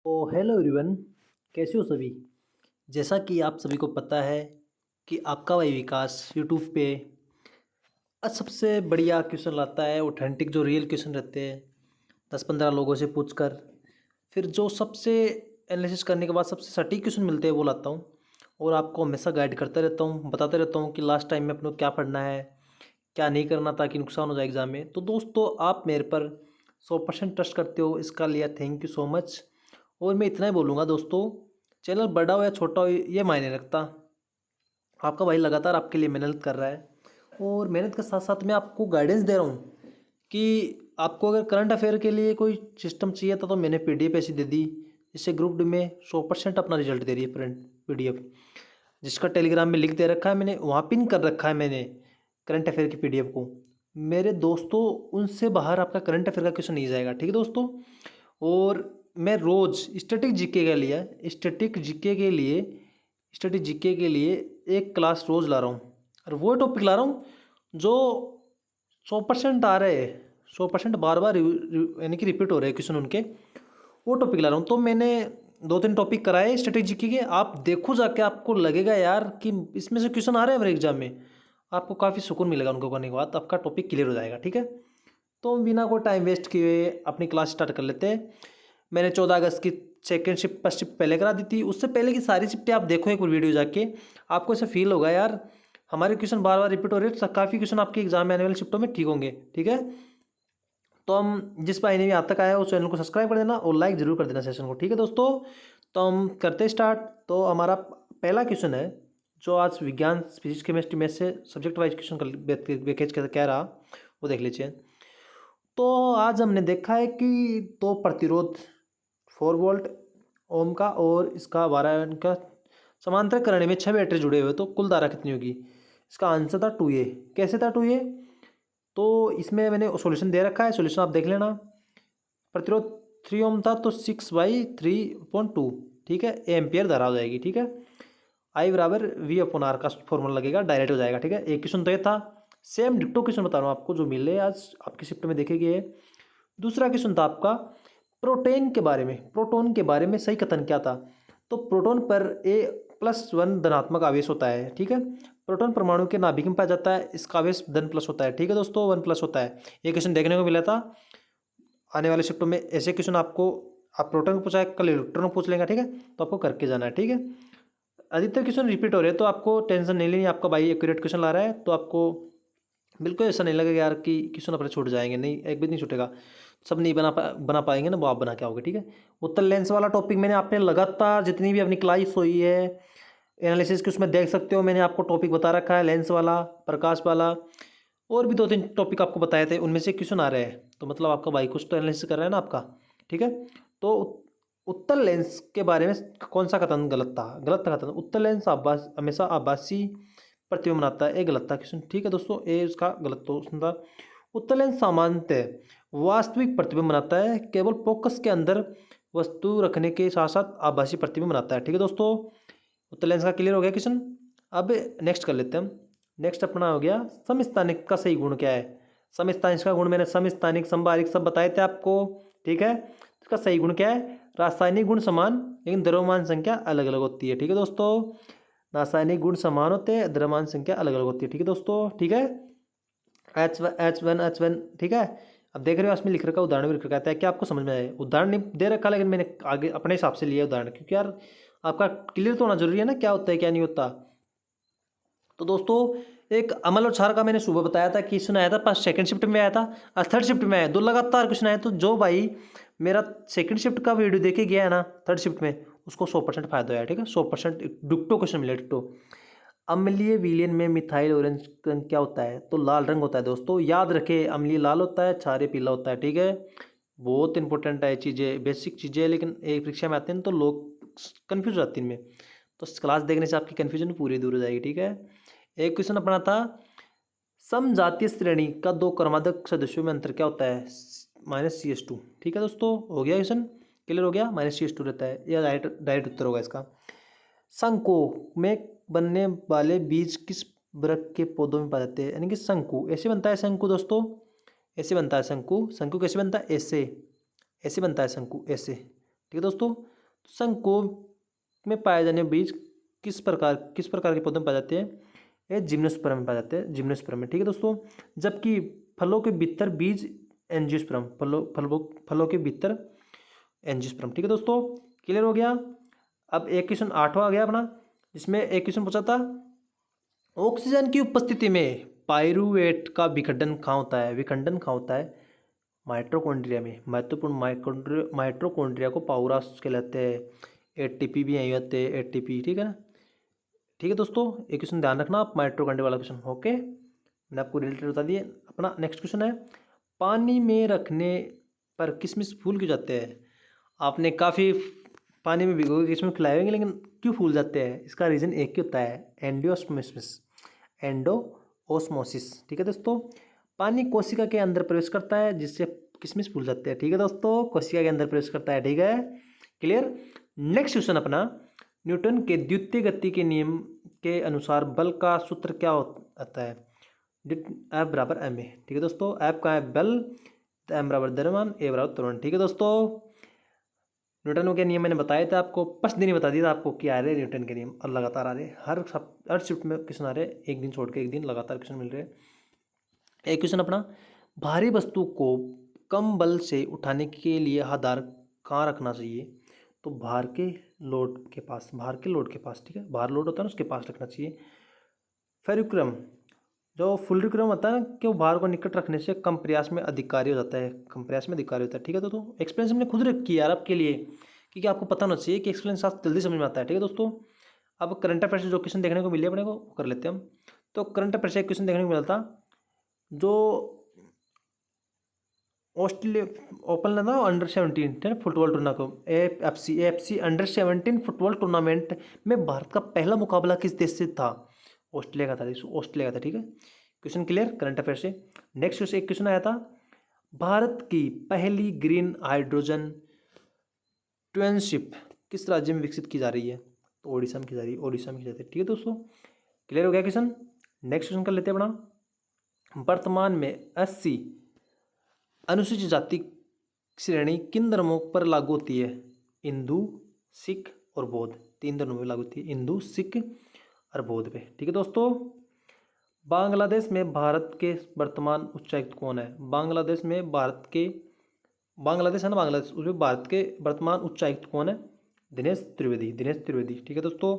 तो hello everyone, कैसे हो सभी। जैसा कि आप सभी को पता है कि आपका भाई विकास यूट्यूब पे आज सबसे बढ़िया क्वेश्चन लाता है। ऑथेंटिक जो रियल क्वेश्चन रहते हैं 10-15 लोगों से पूछकर, फिर जो सबसे एनालिसिस करने के बाद सबसे सटीक क्वेश्चन मिलते हैं वो लाता हूँ। और आपको हमेशा गाइड करता रहता हूँ, बताते रहता हूँ कि लास्ट टाइम में अपने को क्या पढ़ना है, क्या नहीं करना ताकि नुकसान हो जाए एग्ज़ाम में। तो दोस्तों, आप मेरे पर 100% ट्रस्ट करते हो, इसका लिए थैंक यू सो मच। और मैं इतना ही बोलूँगा दोस्तों, चैनल बड़ा हो या छोटा हो ये मायने रखता। आपका भाई लगातार आपके लिए मेहनत कर रहा है, और मेहनत के साथ साथ मैं आपको गाइडेंस दे रहा हूँ कि आपको अगर करंट अफेयर के लिए कोई सिस्टम चाहिए था तो मैंने पीडीएफ ऐसी दे दी, जिससे ग्रुप डी में 100% अपना रिजल्ट दे रही है फ्रेंड पीडीएफ, जिसका टेलीग्राम में लिंक दे रखा है मैंने, वहाँ पिन कर रखा है मैंने करंट अफेयर की पीडीएफ को। मेरे दोस्तों, उनसे बाहर आपका करंट अफेयर का क्वेश्चन नहीं जाएगा, ठीक है दोस्तों। और मैं रोज़ स्टैटिक जीके के लिए एक क्लास रोज़ ला रहा हूँ, और वो टॉपिक ला रहा हूँ जो 100% आ रहे हैं, 100% बार बार यानी कि रिपीट हो रहे हैं क्वेश्चन उनके, वो टॉपिक ला रहा हूँ। तो मैंने 2-3 टॉपिक कराए स्टैटिक जीके के, आप देखो जाके, आपको लगेगा यार कि इसमें से क्वेश्चन आ रहे हैं मेरे एग्जाम में। आपको काफ़ी सुकून मिलेगा उनको करने के बाद, आपका टॉपिक क्लियर हो जाएगा, ठीक है। तो हम बिना कोई टाइम वेस्ट किए अपनी क्लास स्टार्ट कर लेते हैं। मैंने 14 अगस्त की सेकेंड शिफ्ट फर्स्ट शिफ्ट पहले करा दी थी, उससे पहले की सारी शिफ्टें आप देखो एक बार वीडियो जाके, आपको ऐसा फील होगा यार हमारे क्वेश्चन बार बार रिपीट हो रहे हैं, काफ़ी क्वेश्चन आपके एग्जाम में आने वाली शिफ्टों में ठीक होंगे, ठीक है। तो हम जिस भाई ने भी आज तक आया उस चैनल को सब्सक्राइब कर देना और लाइक जरूर कर देना सेशन को, ठीक है दोस्तों। तो हम करते स्टार्ट। तो हमारा पहला क्वेश्चन है, जो आज विज्ञान फिजिक्स केमिस्ट्री में से सब्जेक्ट वाइज क्वेश्चन पैकेज कह रहा, वो देख लीजिए। तो आज हमने देखा है कि दो प्रतिरोध 4 वोल्ट ओम का और इसका 12 का समांतर करण में 6 बैटरी जुड़े हुए, तो कुल धारा कितनी होगी। इसका आंसर था 2A। कैसे था 2A, तो इसमें मैंने सॉल्यूशन दे रखा है, सॉल्यूशन आप देख लेना। प्रतिरोध 3 ओम था तो 6/3/2, ठीक है, एम्पियर धारा हो जाएगी, ठीक है। आई बराबर V/R का फॉर्मूला लगेगा, डायरेक्ट हो जाएगा, ठीक है। एक क्वेश्चन तो ये था। सेम डिट्टो क्वेश्चन बता रहा हूँ आपको जो मिले आज आपकी शिफ्ट में देखे गए। दूसरा क्वेश्चन था आपका प्रोटोन के बारे में सही कथन क्या था। तो प्रोटोन पर A+1 धनात्मक आवेश होता है, ठीक है। प्रोटोन परमाणु के नाभिक में पाया जाता है, इसका आवेश धन प्लस होता है, ठीक है दोस्तों, 1+ होता है। ये क्वेश्चन देखने को मिला था। आने वाले शिफ्टों में ऐसे क्वेश्चन आपको, आप प्रोटॉन को पूछा है, कल इलेक्ट्रॉन को पूछ लेंगे, ठीक है। तो आपको करके जाना है, ठीक है। अधिकतर क्वेश्चन रिपीट हो रहे हैं तो आपको टेंशन नहीं लेनी, आपका भाई एक्यूरेट क्वेश्चन ला रहा है, तो आपको बिल्कुल ऐसा नहीं लगेगा यार कि क्वेश्चन अपने छूट जाएंगे, नहीं, एक भी नहीं छूटेगा। सब नहीं बना पाएंगे ना, वो आप बना के आओगे, ठीक है। उत्तर लेंस वाला टॉपिक मैंने आपने लगातार जितनी भी अपनी क्लास हुई है एनालिसिस की उसमें देख सकते हो, मैंने आपको टॉपिक बता रखा है, लेंस वाला, प्रकाश वाला, और भी 2-3 टॉपिक आपको बताए थे, उनमें से क्वेश्चन आ रहे हैं, तो मतलब आपका भाई कुछ तो एनालिसिस कर रहा है ना आपका, ठीक है। तो उत्तल लेंस के बारे में कौन सा कथन गलत था कथन। उत्तल लेंस हमेशा आभासी प्रतिबिंब बनाता है, ये गलत था क्वेश्चन, ठीक है दोस्तों, ये उसका गलत तो था। उत्तल लेंस सामान्यतः वास्तविक प्रतिबिंब बनाता है, केवल फोकस के अंदर वस्तु रखने के साथ साथ आभासी प्रतिबिंब बनाता है, ठीक है दोस्तों। उत्तल लेंस का क्लियर हो गया क्वेश्चन। अब नेक्स्ट कर लेते हैं हम। नेक्स्ट अपना हो गया समस्थानिक का सही गुण क्या है। समस्थानिक का गुण मैंने समस्थानिक संभारिक सब बताए थे आपको, ठीक है। इसका सही गुण क्या है, रासायनिक गुण समान लेकिन द्रव्यमान संख्या अलग अलग होती है, ठीक है दोस्तों। रासायनिक गुण समान होते हैं, द्रव्यमान संख्या अलग अलग होती है, ठीक है दोस्तों, ठीक है। H1 ठीक है। अब देख रहे हो इसमें लिख रखा उदाहरण भी लिख रखा है, क्या आपको समझ में आए। उदाहरण नहीं दे रखा लेकिन मैंने आगे अपने हिसाब से लिया उदाहरण, क्योंकि यार आपका क्लियर तो होना जरूरी है ना, क्या होता है क्या नहीं होता। तो दोस्तों, एक अमल और क्षार का मैंने सुबह बताया था कि क्वेश्चन आया था, पास सेकंड शिफ्ट में आया था और थर्ड शिफ्ट में आया, दो लगातार क्वेश्चन आए। तो जो भाई मेरा सेकंड शिफ्ट का वीडियो देखे गया है ना थर्ड शिफ्ट में, उसको 100% फायदा है, ठीक है। 100% डिक्टो क्वेश्चन मिले, डिक्टो। अम्लीय विलयन में मिथाइल ऑरेंज रंग क्या होता है, तो लाल रंग होता है दोस्तों, याद रखे, अम्लीय लाल होता है, क्षारीय पीला होता है, ठीक है। बहुत इंपॉर्टेंट है चीज़ें, बेसिक चीज़ें, लेकिन एक परीक्षा में आते हैं तो लोग कन्फ्यूज हो जाते हैं इनमें। तो क्लास देखने से आपकी कन्फ्यूजन पूरी दूर हो जाएगी, ठीक है। एक क्वेश्चन अपना था, समजातीय श्रेणी का दो क्रमांक सदस्यों में अंतर क्या होता है, -CS2, ठीक है दोस्तों, हो गया क्वेश्चन, क्लियर हो गया। -CS2 रहता है, यह डायरेक्ट उत्तर होगा इसका। शंकु में बनने वाले बीज किस वृक्ष के पौधों में पाए जाते हैं, यानी कि शंकु ऐसे बनता है, शंकु दोस्तों ऐसे बनता है, शंकु। शंकु कैसे बनता है, ऐसे ऐसे बनता है शंकु, ऐसे, ठीक है दोस्तों। संकों में पाए जाने बीज किस प्रकार के पौधे में पाए जाते हैं? ये जिम्नोस्पर्म में पाए जाते हैं, जिम्नोस्पर्म में। ठीक है दोस्तों। जबकि फलों के भीतर बीज एंजियोस्पर्म, फलों के भीतर एंजियोस्पर्म। ठीक है दोस्तों, क्लियर हो गया। अब एक क्वेश्चन 8वां आ गया अपना, जिसमें एक क्वेश्चन पूछा था, ऑक्सीजन की उपस्थिति में पाइरूवेट का विखंडन कहाँ होता है? विखंडन कहाँ होता है? माइटोकॉन्ड्रिया में। महत्वपूर्ण माइटोकॉन्ड्रिया को पाउरास कहलाते हैं। एटीपी भी यही होते हैं, एटीपी। ठीक है ना। ठीक है दोस्तों, एक क्वेश्चन ध्यान रखना आप, माइटोकॉन्ड्रिया वाला क्वेश्चन। ओके, मैंने आपको रिलेटेड बता दिए। अपना नेक्स्ट क्वेश्चन है, पानी में रखने पर किशमिश फूल क्यों जाते हैं? आपने काफ़ी पानी में भिगो के किशमिश खिलाए होंगे, लेकिन क्यों फूल जाते हैं? इसका रीज़न एक ही होता है, एंडोओस्मोसिस। ठीक है दोस्तों, पानी कोशिका के अंदर प्रवेश करता है, जिससे किशमिश फूल जाते हैं। ठीक है दोस्तों, कोशिका के अंदर प्रवेश करता है। ठीक है, क्लियर। नेक्स्ट क्वेश्चन अपना, न्यूटन के द्वितीय गति के नियम के अनुसार बल का सूत्र क्या होता है? एफ बराबर एम ए। ठीक है दोस्तों, एफ का है बल, एम बराबर द्रव्यमान, ए बराबर त्वरण। ठीक है दोस्तों, न्यूटन के नियम मैंने बताया था आपको, 5 दिन ही बता दिया था आपको क्या आ रहे न्यूटन के नियम, और लगातार आ रहे हर शिफ्ट में क्वेश्चन आ रहे, एक दिन छोड़ के एक दिन लगातार क्वेश्चन मिल रहे हैं। एक क्वेश्चन अपना, भारी वस्तु को कम बल से उठाने के लिए आधार कहाँ रखना चाहिए? तो भार के लोड के पास। ठीक है, भार लोड होता है ना, उसके पास रखना चाहिए। फेरुक्रम, जो फुलरिक्रम होता है ना, कि वो भार को निकट रखने से कम प्रयास में अधिकारी हो जाता है, ठीक है दोस्तों। एक्सप्लेनेशन हमने खुद रखी है यार आपके लिए, क्योंकि आपको पता होना चाहिए कि एक्सप्लेनेशन आप जल्दी समझ में आता है। ठीक है दोस्तों, अब करंट अफेयर से जो क्वेश्चन देखने को मिले अपने को कर लेते हैं हम। तो करंट अफेयर से एक क्वेश्चन देखने को मिला था, जो ऑस्ट्रेलिया ओपन ना under 17 football tournament, AFC under 17 football tournament में भारत का पहला मुकाबला किस देश से था? ऑस्ट्रेलिया का था। ठीक है, क्वेश्चन क्लियर करंट अफेयर से। नेक्स्ट एक क्वेश्चन आया था, भारत की पहली ग्रीन हाइड्रोजन ट्वेनशिप किस राज्य में विकसित की जा रही है? तो ओडिशा में की जा रही है। ठीक है दोस्तों, क्लियर हो गया क्वेश्चन। नेक्स्ट क्वेश्चन कर लेते हैं अपना, वर्तमान में 80 अनुसूचित जाति श्रेणी किन धर्मों पर लागू होती है? हिंदू, सिख और बौद्ध, 3 धर्मों में लागू होती है, हिंदू, सिख और बौद्ध पे। ठीक है दोस्तों, बांग्लादेश में भारत के वर्तमान उच्चायुक्त कौन है? बांग्लादेश है ना, बांग्लादेश, उसमें भारत के वर्तमान उच्चायुक्त कौन है? दिनेश त्रिवेदी। ठीक है दोस्तों,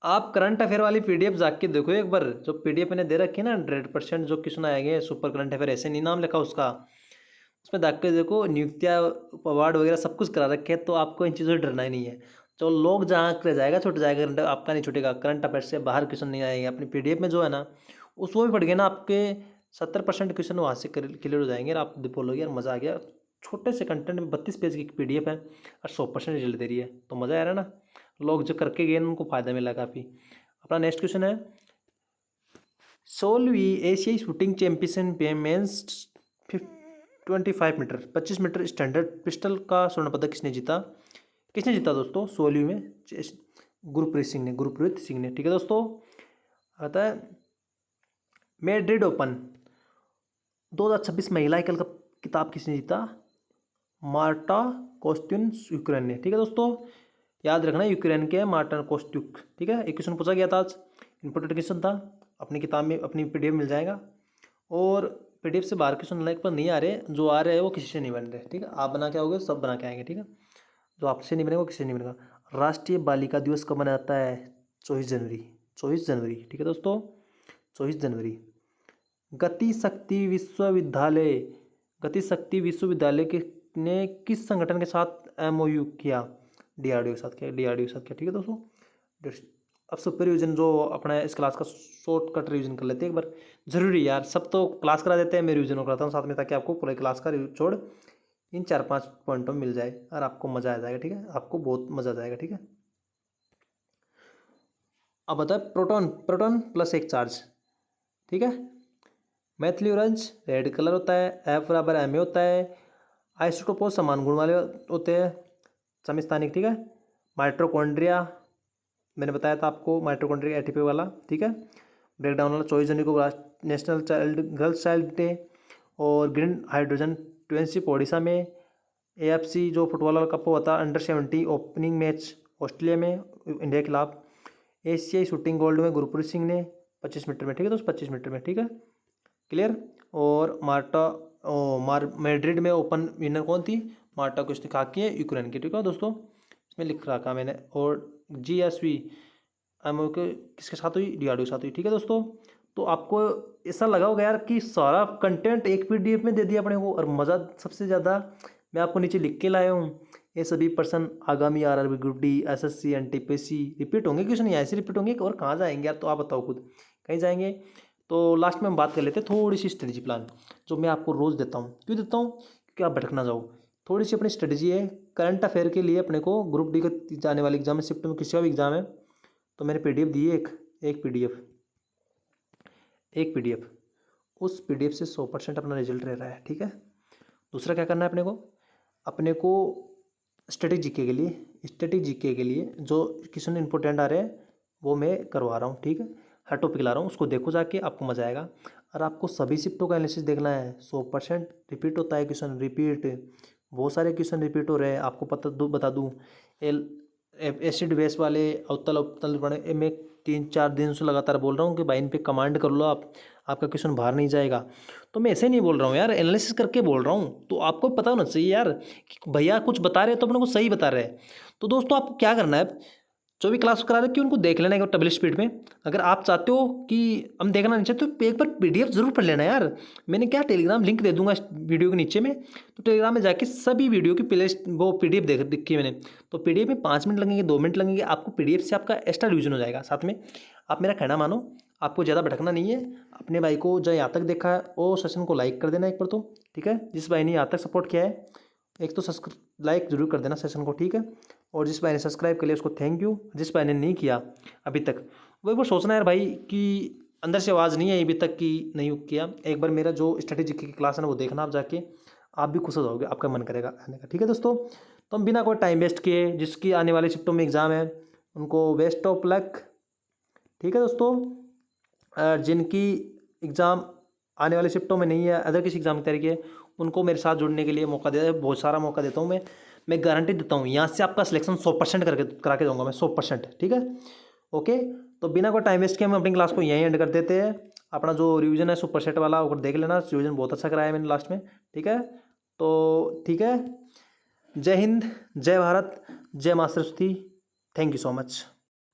आप करंट अफेयर वाली पीडीएफ जाके देखो एक बार, जो पीडीएफ मैंने दे रखी है ना, 100% जो क्वेश्चन आएंगे सुपर करंट अफेयर, ऐसे नहीं नाम लिखा उसका, उसमें देख के देखो, नियुक्तियाँ, अवार्ड वगैरह सब कुछ करा रखे हैं, तो आपको इन चीज़ों से डरना ही नहीं है। तो लोग जहाँ रह जाएगा छूट जाएगा, करंट आपका नहीं छूटेगा, करंट अफेयर से बाहर क्वेश्चन नहीं आएंगे। अपनी पीडीएफ में जो है ना, उस वो भी पढ़ गए ना, आपके 70% क्वेश्चन वहाँ से क्लियर हो जाएंगे, और आप बोलोगे यार मज़ा आ गया, छोटे से कंटेंट में 32 पेज की पीडीएफ है और 100% रिजल्ट दे रही है, तो मज़ा आ रहा है ना। लोग जो करके गए उनको फ़ायदा मिला काफ़ी। अपना नेक्स्ट क्वेश्चन है, 16वीं एशियाई शूटिंग चैंपियनशिप में men's 25 meter 25 meter standard pistol का स्वर्ण पदक किसने जीता दोस्तों? 16वीं में गुरप्रीत सिंह ने। ठीक है दोस्तों, आता है मैड्रिड ओपन 2026 महिला एकल का किताब किसने जीता? मार्टा कोस्त्युक, यूक्रेन ने। ठीक है दोस्तों, याद रखना यूक्रेन के मार्टा कोस्त्युक। ठीक है, एक क्वेश्चन पूछा गया था आज, इंपॉर्टेंट क्वेश्चन था, अपनी किताब में अपनी पीडीएफ मिल जाएगा। और पीडीएफ से बाहर क्वेश्चन लाइक पर नहीं आ रहे, जो आ रहे हैं वो किसी से नहीं बन रहे। ठीक है, आप बना के आओगे, सब बना के आएंगे। ठीक है, जो आपसे नहीं बनेगा वो किसी से नहीं बनेगा। राष्ट्रीय बालिका दिवस कब मनाया जाता है? 24 जनवरी। ठीक है दोस्तों, 24 जनवरी। गति शक्ति विश्वविद्यालय ने किस संगठन के साथ एमओयू किया? डीआरडीओ के साथ किया। ठीक है दोस्तों, अब सुपर रिविजन जो अपना इस क्लास का शॉर्टकट रिवीजन कर लेते हैं एक बार, जरूरी यार, सब तो क्लास करा देते हैं, मैं रिवीजन कराता हूँ साथ में, ताकि आपको पूरे क्लास का छोड़ इन 4-5 पॉइंटों में मिल जाए और आपको मज़ा आ जाएगा। ठीक है, आपको बहुत मज़ा आ जाएगा। ठीक है, अब बताए प्रोटॉन प्लस एक चार्ज। ठीक है, मैथिली ऑरेंज रेड कलर होता है, एफ बराबर एम ए होता है, आइसोटोपोज समान गुण वाले होते हैं, समस्थानिक। ठीक है, माइटोकॉन्ड्रिया मैंने बताया था आपको, माइटोकॉन्ड्रिया एटीपी वाला। ठीक है, ब्रेकडाउन वाला 24 जनवरी को नेशनल गर्ल्स चाइल्ड डे, और ग्रीन हाइड्रोजन ट्वेनशिप ओडिशा में, AFC जो फुटबॉल वाला कप हुआ था अंडर 17 ओपनिंग मैच ऑस्ट्रेलिया में इंडिया के खिलाफ। एशियाई शूटिंग गोल्ड में गुरप्रीत सिंह ने 25 मीटर में, ठीक है दोस्त, 25 मीटर में, ठीक है, क्लियर। और मैड्रिड में ओपन विनर कौन थी? मार्टा कुस्तिकाकी है, यूक्रेन की, ठीक है दोस्तों, इसमें लिख रखा मैंने। और GSV एमओ के किसके साथ हुई? DRDO के साथ हुई, ठीक है दोस्तों। तो आपको ऐसा लगा होगा यार कि सारा कंटेंट एक PDF में दे दिया अपने को, और मज़ा सबसे ज़्यादा मैं आपको नीचे लिख के लाया हूँ। ये सभी पर्सन आगामी RRB group D SSC NTPC repeat होंगे, क्वेश्चन यहाँ से रिपीट होंगे और कहाँ जाएंगे यार, तो आप बताओ खुद, कहीं जाएंगे। तो लास्ट में हम बात कर लेते हैं थोड़ी सी स्ट्रेटजी प्लान जो मैं आपको रोज़ देता हूँ। क्यों देता हूँ? क्योंकि आप भटक ना जाओ। थोड़ी सी अपनी स्ट्रेटजी है करंट अफेयर के लिए अपने को, ग्रुप डी का जाने वाले एग्जाम में, शिफ्ट में किसी का भी एग्जाम है, तो मैंने PDF दी है एक PDF। उस PDF से 100% अपना रिजल्ट रह रहा है, ठीक है। दूसरा क्या करना है अपने को स्टैटिक जीके के लिए जो क्वेश्चन इंपॉर्टेंट आ रहे हैं वो मैं करवा रहा हूँ, ठीक है। हर टॉपिक ला रहा हूँ, उसको देखो जाके, आपको मजा आएगा। और आपको सभी शिफ्टों का एनालिसिस देखना है। 100% रिपीट होता है क्वेश्चन, बहुत सारे क्वेश्चन रिपीट हो रहे हैं। आपको बता दूँ एसिड बेस वाले अवतल बने, मैं 3-4 दिन से लगातार बोल रहा हूँ कि भाई इन पे कमांड कर लो, आपका क्वेश्चन बाहर नहीं जाएगा। तो मैं ऐसे नहीं बोल रहा हूँ यार, एनालिसिस करके बोल रहा हूँ। तो आपको पता होना चाहिए यार कि भैया कुछ बता रहे हैं तो अपने को सही बता रहे हैं। तो दोस्तों आपको क्या करना है, जो भी क्लास करा रहे हैं कि उनको देख लेना एक बार डबल स्पीड में। अगर आप चाहते हो कि हम देखना नहीं चाहते तो एक बार PDF जरूर पढ़ लेना यार। मैंने क्या टेलीग्राम लिंक दे दूंगा वीडियो के नीचे में, तो टेलीग्राम में जाके सभी वीडियो की प्ले वो PDF देखी मैंने। तो PDF में 5 मिनट लगेंगे, 2 मिनट लगेंगे, आपको PDF से आपका एक्स्ट्रा रिविजन हो जाएगा। साथ में आप मेरा कहना मानो, आपको ज़्यादा भटकना नहीं है। अपने भाई को जो यहाँ तक देखा है वो सेशन को लाइक कर देना एक बार तो, ठीक है। जिस भाई ने यहाँ तक सपोर्ट किया है एक तो लाइक जरूर कर देना सेशन को, ठीक है। और जिस भाई ने सब्सक्राइब कर लिया उसको थैंक यू। जिस भाई ने नहीं किया अभी तक, वो एक बार सोचना यार भाई कि अंदर से आवाज़ नहीं आई अभी तक कि नहीं किया। एक बार मेरा जो स्ट्रेटेजी की क्लास है ना वो देखना आप जाके, आप भी खुश हो जाओगे, आपका मन करेगा आने का, ठीक है दोस्तों। तो हम बिना कोई टाइम वेस्ट किए, जिसकी आने वाली शिफ्टों में एग्ज़ाम है उनको बेस्ट ऑफ लक, ठीक है दोस्तों। जिनकी एग्ज़ाम आने वाले शिफ्टों में नहीं है, अदर किसी एग्ज़ाम की तरीके, उनको मेरे साथ जुड़ने के लिए मौका दे, बहुत सारा मौका देता हूँ मैं गारंटी देता हूँ यहाँ से आपका सिलेक्शन 100% करा के दूंगा मैं, 100%, ठीक है। ओके, तो बिना कोई टाइम वेस्ट किए हम अपनी क्लास को यहीं एंड कर देते हैं। अपना जो रिवीजन है सुपर सेट वाला वो देख लेना, रिवीजन बहुत अच्छा कराया मैंने लास्ट में, ठीक है। तो ठीक है, जय हिंद, जय भारत, जय माँ Saraswati, thank you so much.